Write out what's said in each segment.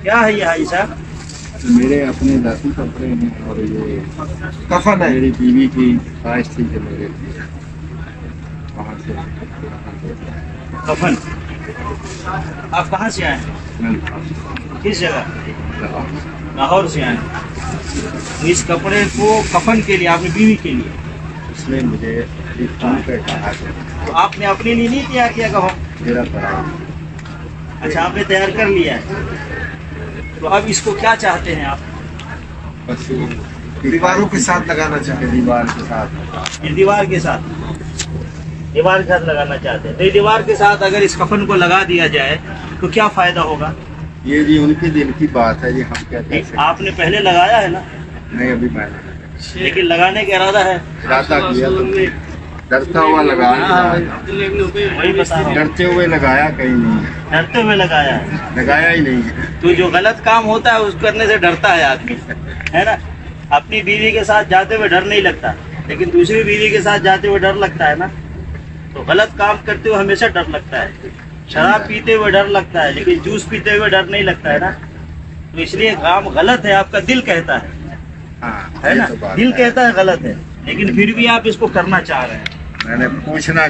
کیا ہے یہ حاجی صاحب؟ میرے اپنے ذاتی کپڑے ہیں اور یہ کفن ہے. میری بیوی کی خواہش تھی کہ میرے وہاں سے کفن. آپ کہاں سے آئے ہیں؟ کس جگہ؟ لاہور سے آئے ہیں. اس کپڑے کو کفن کے لیے، آپ نے بیوی کے لیے، اس نے مجھے فون پہ کہا کہ تو آپ نے اپنے لیے نہیں تیار کیا کفن؟ میرا پڑا. اچھا، آپ نے تیار کر لیا ہے. تو اب اس کو کیا چاہتے ہیں آپ؟ بس دیواروں کے ساتھ لگانا چاہتے ہیں. دیوار کے ساتھ اس دیوار کے ساتھ، دیوار کے ساتھ لگانا چاہتے ہیں. تو دیوار کے ساتھ اگر اس کفن کو لگا دیا جائے تو کیا فائدہ ہوگا؟ یہ جی ان کے دل کی بات ہے، یہ ہم کیا کہہ سکتے ہیں. آپ نے پہلے لگایا ہے نا؟ نہیں ابھی میں نے لیکن لگانے کا ارادہ ہے؟ ارادہ کیا تو ڈرتا ہوا لگایا. وہی بتا رہا ہوں. ڈرتے ہوئے لگایا کہیں نہیں، ڈرتے ہوئے لگایا ہے. لگایا ہی نہیں ہے. تو جو غلط کام ہوتا ہے اس کرنے سے ڈرتا ہے آدمی، ہے نا؟ اپنی بیوی کے ساتھ جاتے ہوئے ڈر نہیں لگتا، لیکن دوسری بیوی کے ساتھ جاتے ہوئے ڈر لگتا ہے نا. تو غلط کام کرتے ہوئے ہمیشہ ڈر لگتا ہے. شراب پیتے ہوئے ڈر لگتا ہے، لیکن جوس پیتے ہوئے ڈر نہیں لگتا ہے نا. تو اس لیے کام غلط ہے، آپ کا دل کہتا ہے ہاں نا؟ یہ تو بات دل ہے. کہتا ہے غلط ہے، لیکن پھر بھی آپ اس کو کرنا چاہ رہے ہیں. میں نے پوچھا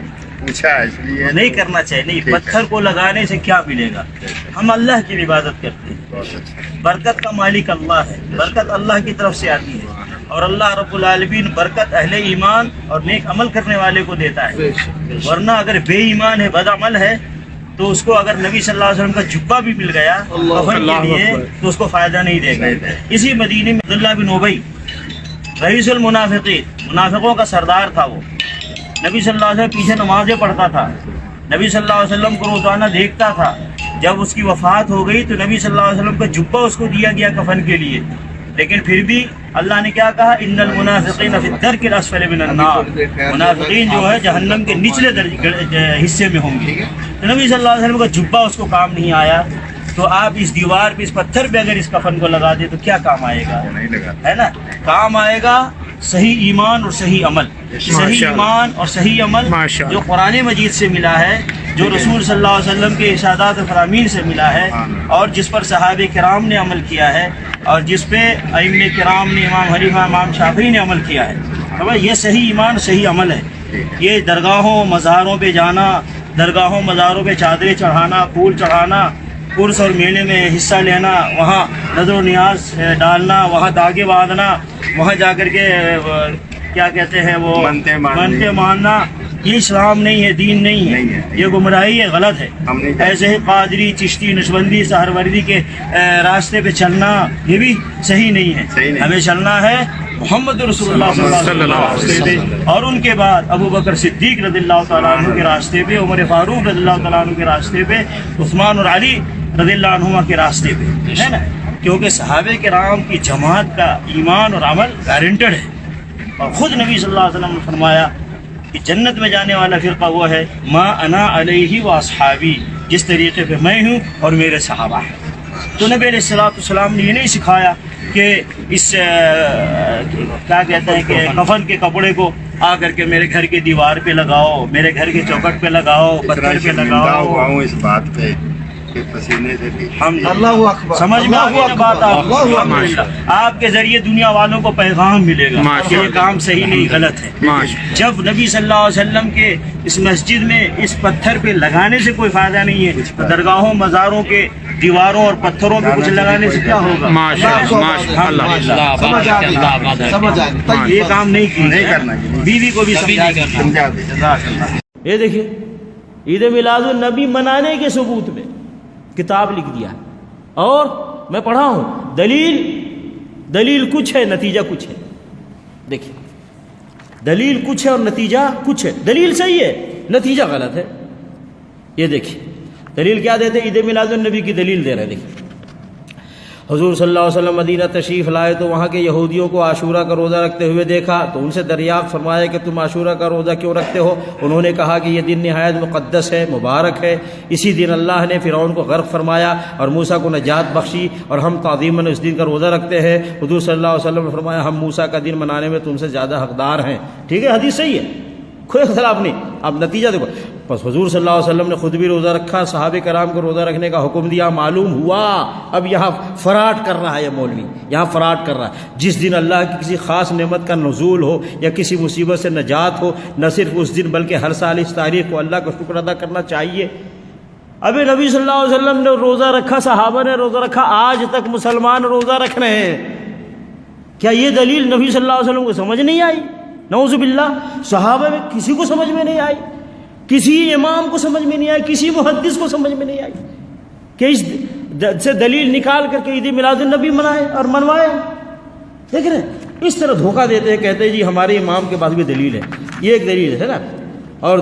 اس لیے نہیں کرنا چاہیے. نہیں، ٹھیک ہے. پتھر کو لگانے سے کیا ملے گا؟ ہم اللہ کی عبادت کرتے ہیں. بہت اچھا. برکت کا مالک اللہ ہے، برکت اللہ کی طرف سے آتی ہے، اور اللہ رب العالمین برکت اہل ایمان اور نیک عمل کرنے والے کو دیتا ہے. ورنہ اگر بے ایمان ہے، بد عمل ہے، تو اس کو اگر نبی صلی اللہ علیہ وسلم کا جبہ بھی مل گیا کفن کے لیے تو اس کو فائدہ نہیں دے گا. اسی مدینے میں عبداللہ بن ابی رئیس المنافقین، منافقوں کا سردار تھا. وہ نبی صلی اللہ علیہ وسلم پیچھے نمازیں پڑھتا تھا، نبی صلی اللہ علیہ وسلم کو روزانہ دیکھتا تھا. جب اس کی وفات ہو گئی تو نبی صلی اللہ علیہ وسلم کا جبہ اس کو دیا گیا کفن کے لیے. لیکن پھر بھی اللہ نے کیا کہا؟ ان المنافقین فی الدرک الاسفل من النار. منافقین جو ہے جہنم کے نچلے حصے میں ہوں گے. تو نبی صلی اللہ علیہ وسلم کا جبہ اس کو کام نہیں آیا. تو آپ اس دیوار پہ، اس پتھر پہ اگر اس کفن کو لگا دیں تو کیا کام آئے گا؟ نہیں لگا. ہے نا؟ کام آئے گا صحیح ایمان اور صحیح عمل. صحیح ایمان اور صحیح عمل جو قرآن مجید سے ملا ہے، جو رسول صلی اللہ علیہ وسلم کے ارشادات و فرامین سے ملا ہے، اور جس پر صحابہ کرام نے عمل کیا ہے، اور جس پہ ائمہ کرام نے، امام حنیفہ، امام شافعی نے عمل کیا ہے. یہ صحیح ایمان، صحیح عمل ہے. یہ درگاہوں مزاروں پہ جانا، درگاہوں مزاروں پہ چادریں چڑھانا، پھول چڑھانا، عرس اور میلے میں حصہ لینا، وہاں نظر و نیاز ڈالنا، وہاں داغے باندھنا، وہاں جا کر کے کیا کہتے ہیں وہ منتے ماننا، یہ اسلام نہیں ہے، دین نہیں ہے. یہ گمراہی ہے، غلط ہے. ایسے ہی قادری، چشتی، نقشبندی، سہروردی کے راستے پہ چلنا یہ بھی صحیح نہیں ہے. ہمیں چلنا ہے محمد رسول اللہ صلی اللہ علیہ وسلم کے راستے پہ، اور ان کے بعد ابو بکر صدیق رضی اللہ تعالیٰ عنہ کے راستے پہ، عمر فاروق رضی اللہ تعالیٰ عنہ کے راستے پہ، عثمان اور علی رضی اللہ عنہما کے راستے پہ، ہے نا؟ کیونکہ صحابہ کرام کی جماعت کا ایمان اور عمل گارنٹڈ ہے. اور خود نبی صلی اللہ علیہ وسلم نے فرمایا کہ جنت میں جانے والا فرقہ وہ ہے ما انا علیہ و اصحابی، جس طریقے پہ میں ہوں اور میرے صحابہ ہیں. تو نبی علیہ السلام نے یہ نہیں سکھایا کہ اس کیا کہتے ہیں کہ کفن کے کپڑے کو آ کر کے میرے گھر کے دیوار پہ لگاؤ، میرے گھر کے چوکٹ پہ لگاؤ، پتھر پہ لگاؤ. اس بات پہ کہ پسینے سے بھی اللہ اکبر. سمجھ میں آ گئی نا بات؟ آپ کے ذریعے دنیا والوں کو پیغام ملے گا کہ یہ کام صحیح نہیں، غلط ہے. جب نبی صلی اللہ علیہ وسلم کے اس مسجد میں اس پتھر پہ لگانے سے کوئی فائدہ نہیں ہے، تو درگاہوں مزاروں کے دیواروں اور پتھروں پہ کچھ لگانے سے کیا ہوگا؟ سمجھ آ گئی. یہ کام نہیں کرنا. بیوی کو بھی سمجھا سمجھا دیں. یہ دیکھیے عید میلاد النبی منانے کے ثبوت میں کتاب لکھ دیا، اور میں پڑھا ہوں. دلیل کچھ ہے، نتیجہ کچھ ہے. دیکھیے دلیل کچھ ہے اور نتیجہ کچھ ہے. دلیل صحیح ہے، نتیجہ غلط ہے. یہ دیکھیے دلیل کیا دیتے؟ عید میلاد النبی کی دلیل دے رہے. دیکھیے حضور صلی اللہ علیہ وسلم مدینہ تشریف لائے تو وہاں کے یہودیوں کو عاشورہ کا روزہ رکھتے ہوئے دیکھا تو ان سے دریافت فرمایا کہ تم عاشورہ کا روزہ کیوں رکھتے ہو؟ انہوں نے کہا کہ یہ دن نہایت مقدس ہے، مبارک ہے. اسی دن اللہ نے فرعون کو غرق فرمایا اور موسیٰ کو نجات بخشی، اور ہم تعظیماً اس دن کا روزہ رکھتے ہیں. حضور صلی اللہ علیہ وسلم نے فرمایا ہم موسیٰ کا دن منانے میں تم سے زیادہ حقدار ہیں. ٹھیک ہے، حدیث صحیح ہے، کوئی اختلاف نہیں. اب نتیجہ دیکھو، بس حضور صلی اللہ علیہ وسلم نے خود بھی روزہ رکھا، صحابہ کرام کو روزہ رکھنے کا حکم دیا، معلوم ہوا اب یہاں فراڈ کر رہا ہے یہ مولوی، یہاں فراڈ کر رہا ہے۔ جس دن اللہ کی کسی خاص نعمت کا نزول ہو یا کسی مصیبت سے نجات ہو، نہ صرف اس دن بلکہ ہر سال اس تاریخ کو اللہ کا شکر ادا کرنا چاہیے۔ ابھی نبی صلی اللہ علیہ وسلم نے روزہ رکھا، صحابہ نے روزہ رکھا، آج تک مسلمان روزہ رکھ رہے ہیں۔ کیا یہ دلیل نبی صلی اللہ علیہ وسلم کو سمجھ نہیں آئی؟ نعوذ باللہ، صحابہ میں کسی کو سمجھ میں نہیں آئی، کسی امام کو سمجھ میں نہیں آئی، کسی محدث کو سمجھ میں نہیں آئی کہ اس سے دلیل نکال کر کے عید میلاد النبی منائے اور منوائے۔ دیکھ رہے ہیں اس طرح دھوکہ دیتے ہیں، کہتے ہیں جی ہمارے امام کے پاس بھی دلیل ہے، یہ ایک دلیل ہے نا۔ اور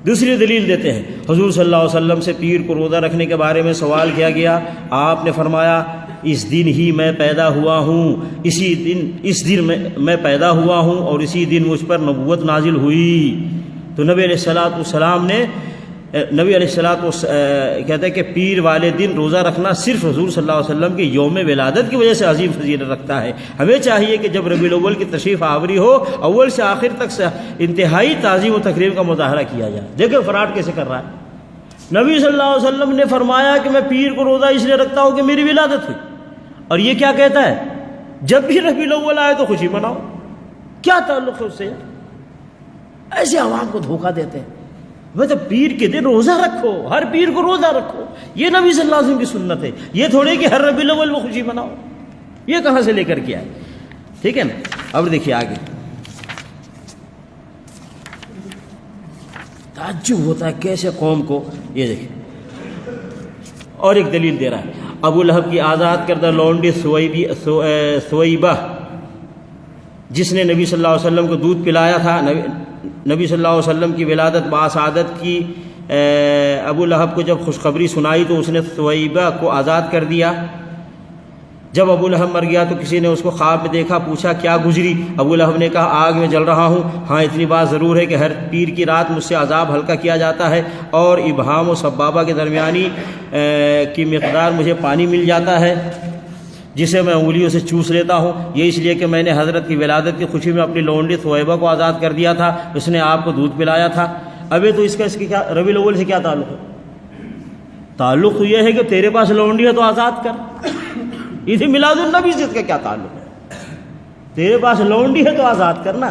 دوسری دلیل دیتے ہیں، حضور صلی اللہ علیہ وسلم سے پیر کو روزہ رکھنے کے بارے میں سوال کیا گیا، آپ نے فرمایا اس دن ہی میں پیدا ہوا ہوں، اس دن میں پیدا ہوا ہوں اور اسی دن مجھ پر نبوت نازل ہوئی۔ تو نبی علیہ السلام کہتے ہیں کہ پیر والے دن روزہ رکھنا صرف حضور صلی اللہ علیہ وسلم کے یوم ولادت کی وجہ سے عظیم فضیلت رکھتا ہے۔ ہمیں چاہیے کہ جب ربیع الاول کی تشریف آوری ہو، اول سے آخر تک سے انتہائی تعظیم و تکریم کا مظاہرہ کیا جائے۔ دیکھیں فراڈ کیسے کر رہا ہے۔ نبی صلی اللہ علیہ وسلم نے فرمایا کہ میں پیر کو روزہ اس لیے رکھتا ہوں کہ میری ولادت ہوئی، اور یہ کیا کہتا ہے جب بھی ربیع الاول آئے تو خوشی مناؤ۔ کیا تعلق ہے اس سے؟ ایسے عوام کو دھوکہ دیتے ہیں۔ مطلب پیر کے دن روزہ رکھو، ہر پیر کو روزہ رکھو، یہ نبی صلی اللہ علیہ وسلم کی سنت ہے۔ یہ تھوڑے کہ ہر ربیع الاول میں خوشی مناؤ، یہ کہاں سے لے کر کے آئے؟ ٹھیک ہے نا۔ اب دیکھیے آگے، تعجب ہوتا ہے کیسے قوم کو، یہ دیکھیں اور ایک دلیل دے رہا ہے۔ ابو لہب کی آزاد کردہ لونڈی سویبہ جس نے نبی صلی اللہ علیہ وسلم کو دودھ پلایا تھا، نبی صلی اللہ علیہ وسلم کی ولادت باسعادت کی ابو لہب کو جب خوشخبری سنائی تو اس نے سویبہ کو آزاد کر دیا۔ جب ابو لہب مر گیا تو کسی نے اس کو خواب میں دیکھا، پوچھا کیا گزری؟ ابو لہب نے کہا آگ میں جل رہا ہوں، ہاں اتنی بات ضرور ہے کہ ہر پیر کی رات مجھ سے عذاب ہلکا کیا جاتا ہے اور ابہام و سبابہ کے درمیانی کی مقدار مجھے پانی مل جاتا ہے جسے میں انگلیوں سے چوس لیتا ہوں۔ یہ اس لیے کہ میں نے حضرت کی ولادت کی خوشی میں اپنی لونڈی سویبہ کو آزاد کر دیا تھا، اس نے آپ کو دودھ پلایا تھا۔ ابھی تو اس کی کیا ربیع الاول سے کیا تعلق ہے؟ تعلق تو یہ ہے کہ تیرے پاس لونڈی ہے تو آزاد کر۔ عید میلاد النبی سے اس کا کیا تعلق ہے؟ تیرے پاس لونڈی ہے تو آزاد کرنا۔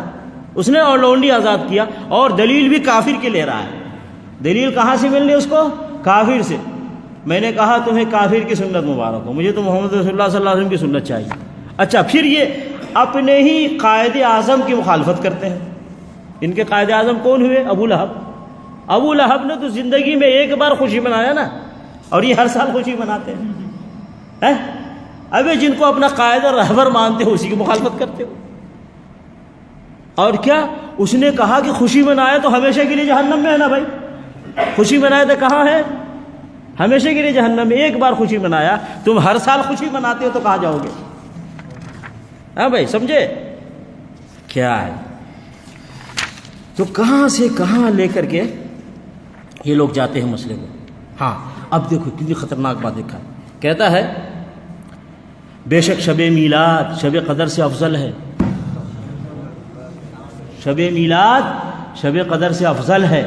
اس نے اور لونڈی آزاد کیا، اور دلیل بھی کافر کے لے رہا ہے۔ دلیل کہاں سے مل رہی اس کو؟ کافر سے۔ میں نے کہا تمہیں کافر کی سنت مبارک ہو، مجھے تو محمد رسول اللہ صلی اللہ علیہ وسلم کی سنت چاہیے۔ اچھا، پھر یہ اپنے ہی قائد اعظم کی مخالفت کرتے ہیں۔ ان کے قائد اعظم کون ہوئے؟ ابو لہب۔ ابو لہب نے تو زندگی میں ایک بار خوشی منایا نا، اور یہ ہر سال خوشی مناتے ہیں۔ ابھی جن کو اپنا قائد اور رہبر مانتے ہو اسی کی مخالفت کرتے ہو۔ اور کیا اس نے کہا کہ خوشی منائے تو ہمیشہ کے لیے جہنم میں ہے نا بھائی؟ خوشی منائے تو کہاں ہے؟ ہمیشہ کے لیے جہنم میں۔ ایک بار خوشی منایا، تم ہر سال خوشی مناتے ہو تو کہاں جاؤ گے؟ ہاں بھائی سمجھے کیا ہے؟ تو کہاں سے کہاں لے کر کے یہ لوگ جاتے ہیں مسئلے کو۔ ہاں اب دیکھو کتنی خطرناک بات دیکھا، کہتا ہے بے شک شب میلاد شب قدر سے افضل ہے۔ شب میلاد شب قدر سے افضل ہے۔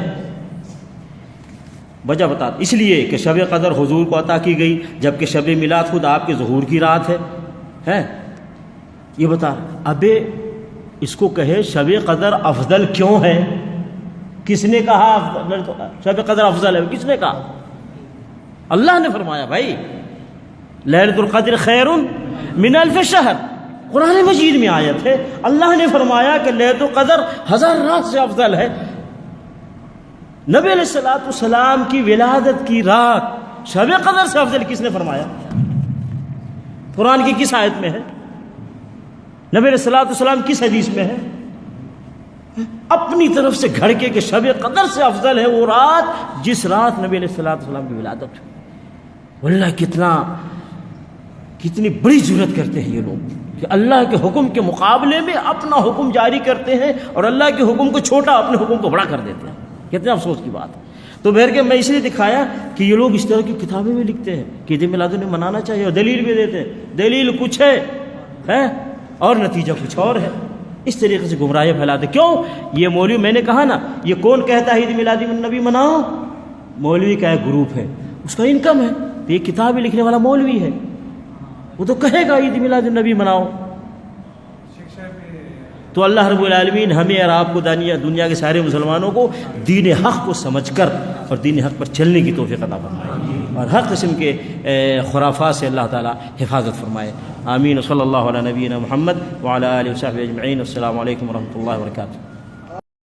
وجہ بتا، اس لیے کہ شب قدر حضور کو عطا کی گئی، جبکہ شب میلاد خود آپ کے ظہور کی رات ہے۔ یہ بتا، ابے اس کو کہے شب قدر افضل کیوں ہے؟ کس نے کہا شب قدر افضل ہے؟ کس نے کہا؟ اللہ نے فرمایا بھائی لیلۃ القدر خیر من الف شہر، قرآن مجید میں آیت ہے، اللہ نے فرمایا کہ لیلۃ القدر 1000 رات سے افضل ہے۔ نبی علیہ السلام کی ولادت کی رات شب قدر سے افضل کس نے فرمایا؟ قرآن کی کس آیت میں ہے؟ نبی علیہ السلام کس حدیث میں ہے؟ اپنی طرف سے گھڑ کے کہ شب قدر سے افضل ہے وہ رات جس رات نبی علیہ السلام کی ولادت ہوئی۔ واللہ کتنی بڑی جرات کرتے ہیں یہ لوگ کہ اللہ کے حکم کے مقابلے میں اپنا حکم جاری کرتے ہیں اور اللہ کے حکم کو چھوٹا اپنے حکم کو بڑا کر دیتے ہیں۔ کتنا افسوس کی بات ہے۔ تو بہر کے میں اس لیے دکھایا کہ یہ لوگ اس طرح کی کتابیں بھی لکھتے ہیں کہ عید میلاد النبی منانا چاہیے، اور دلیل بھی دیتے ہیں۔ دلیل کچھ ہے اور نتیجہ کچھ اور ہے۔ اس طریقے سے گمراہی پھیلاتے. کیوں؟ یہ مولوی، میں نے کہا نا، یہ کون کہتا ہے عید میلاد النبی مناؤ؟ مولوی کا ایک گروپ ہے، اس کا انکم ہے، تو یہ کتابیں لکھنے والا مولوی ہے، وہ تو کہے گا عید میلاد النبی مناؤ. تو اللہ رب العالمین ہمیں اور آپ کو دنیا کے سارے مسلمانوں کو دین حق کو سمجھ کر اور دین حق پر چلنے کی توفیق عطا فرمائے، اور ہر قسم کے خرافات سے اللہ تعالی حفاظت فرمائے. آمین. صلی اللہ علیہ نبینا محمد وعلی آلہ وصحبہ اجمعین. السلام علیکم ورحمۃ اللہ وبرکاتہ.